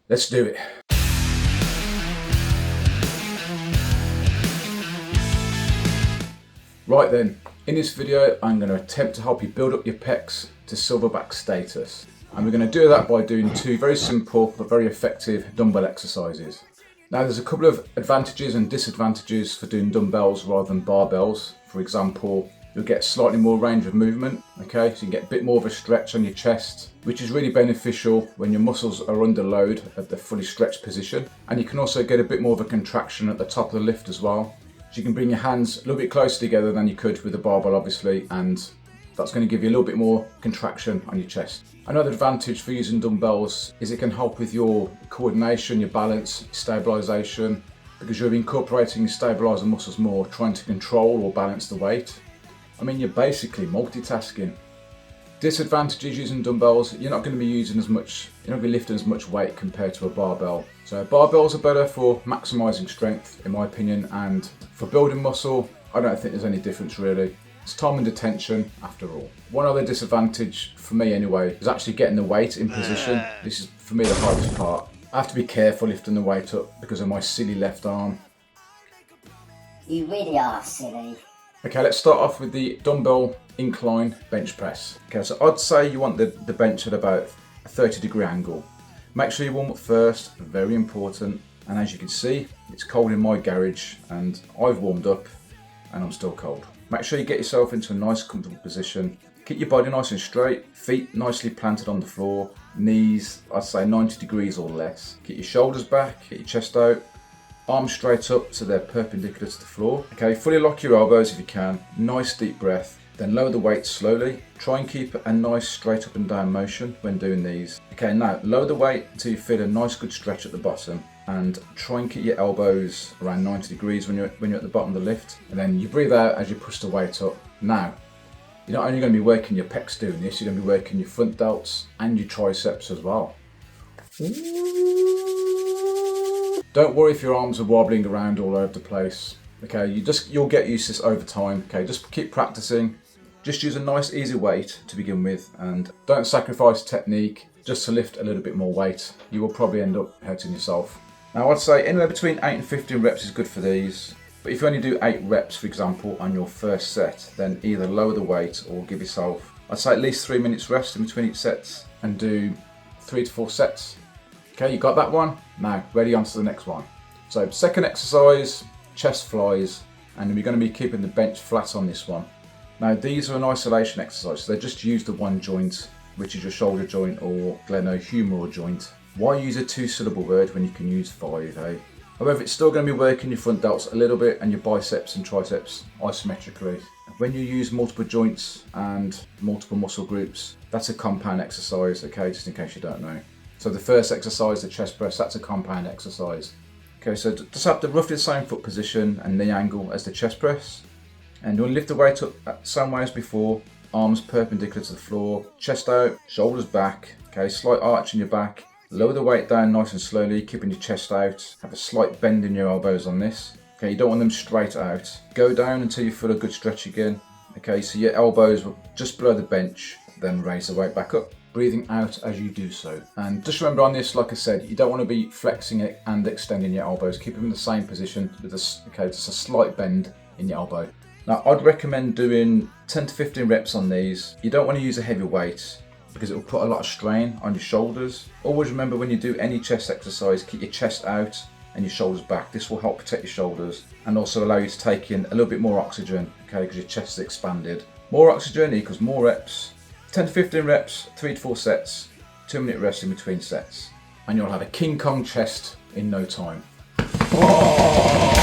Let's do it. Right then, in this video I'm going to attempt to help you build up your pecs to silverback status. And we're going to do that by doing two very simple but very effective dumbbell exercises. Now there's a couple of advantages and disadvantages for doing dumbbells rather than barbells. For example, you'll get slightly more range of movement, okay? So you can get a bit more of a stretch on your chest, which is really beneficial when your muscles are under load at the fully stretched position. And you can also get a bit more of a contraction at the top of the lift as well. So you can bring your hands a little bit closer together than you could with a barbell, obviously, and that's going to give you a little bit more contraction on your chest. Another advantage for using dumbbells is it can help with your coordination, your balance, stabilisation, because you're incorporating your stabiliser muscles more, trying to control or balance the weight. I mean, you're basically multitasking. Disadvantages using dumbbells, you're not going to be using as much, you're not going to be lifting as much weight compared to a barbell. So barbells are better for maximising strength, in my opinion, and for building muscle, I don't think there's any difference really. It's time and attention after all. One other disadvantage for me anyway is actually getting the weight in position. This is for me the hardest part. I have to be careful lifting the weight up because of my silly left arm. You really are silly. Okay, let's start off with the dumbbell incline bench press. Okay, so I'd say you want the bench at about a 30-degree angle. Make sure you warm up first, very important. And as you can see, it's cold in my garage and I've warmed up and I'm still cold. Make sure you get yourself into a nice comfortable position. Keep your body nice and straight, feet nicely planted on the floor, knees, I'd say 90 degrees or less. Get your shoulders back, get your chest out, arms straight up so they're perpendicular to the floor. Okay, fully lock your elbows if you can, nice deep breath, then lower the weight slowly. Try and keep a nice straight up and down motion when doing these. Okay, now lower the weight until you feel a nice good stretch at the bottom and try and keep your elbows around 90 degrees when you're at the bottom of the lift. And then you breathe out as you push the weight up. Now, you're not only going to be working your pecs doing this, you're going to be working your front delts and your triceps as well. Don't worry if your arms are wobbling around all over the place. Okay, you'll get used to this over time. Okay, just keep practicing. Just use a nice easy weight to begin with and don't sacrifice technique just to lift a little bit more weight. You will probably end up hurting yourself. Now I'd say anywhere between 8 and 15 reps is good for these. But if you only do 8 reps, for example, on your first set, then either lower the weight or give yourself, I'd say at least 3 minutes rest in between each sets and do 3 to 4 sets. Okay, you got that one? Now, ready on to the next one. So second exercise, chest flies, and we're going to be keeping the bench flat on this one. Now these are an isolation exercise, so they just use the one joint, which is your shoulder joint or glenohumeral joint. Why use a 2-syllable word when you can use 5, eh? However, it's still going to be working your front delts a little bit and your biceps and triceps isometrically. When you use multiple joints and multiple muscle groups, that's a compound exercise, okay, just in case you don't know. So the first exercise, the chest press, that's a compound exercise. Okay, so just have the roughly the same foot position and knee angle as the chest press. And you'll lift the weight up the same way as before, arms perpendicular to the floor, chest out, shoulders back, okay, slight arch in your back. Lower the weight down nice and slowly, keeping your chest out. Have a slight bend in your elbows on this. Okay, you don't want them straight out. Go down until you feel a good stretch again. Okay, so your elbows will just below the bench, then raise the weight back up. Breathing out as you do so. And just remember on this, like I said, you don't want to be flexing it and extending your elbows. Keep them in the same position with just a slight bend in your elbow. Now, I'd recommend doing 10 to 15 reps on these. You don't want to use a heavy weight because it will put a lot of strain on your shoulders. Always remember when you do any chest exercise, keep your chest out and your shoulders back. This will help protect your shoulders and also allow you to take in a little bit more oxygen, okay, because your chest is expanded. More oxygen equals more reps. 10 to 15 reps, 3 to 4 sets, 2-minute rest in between sets. And you'll have a King Kong chest in no time. Oh!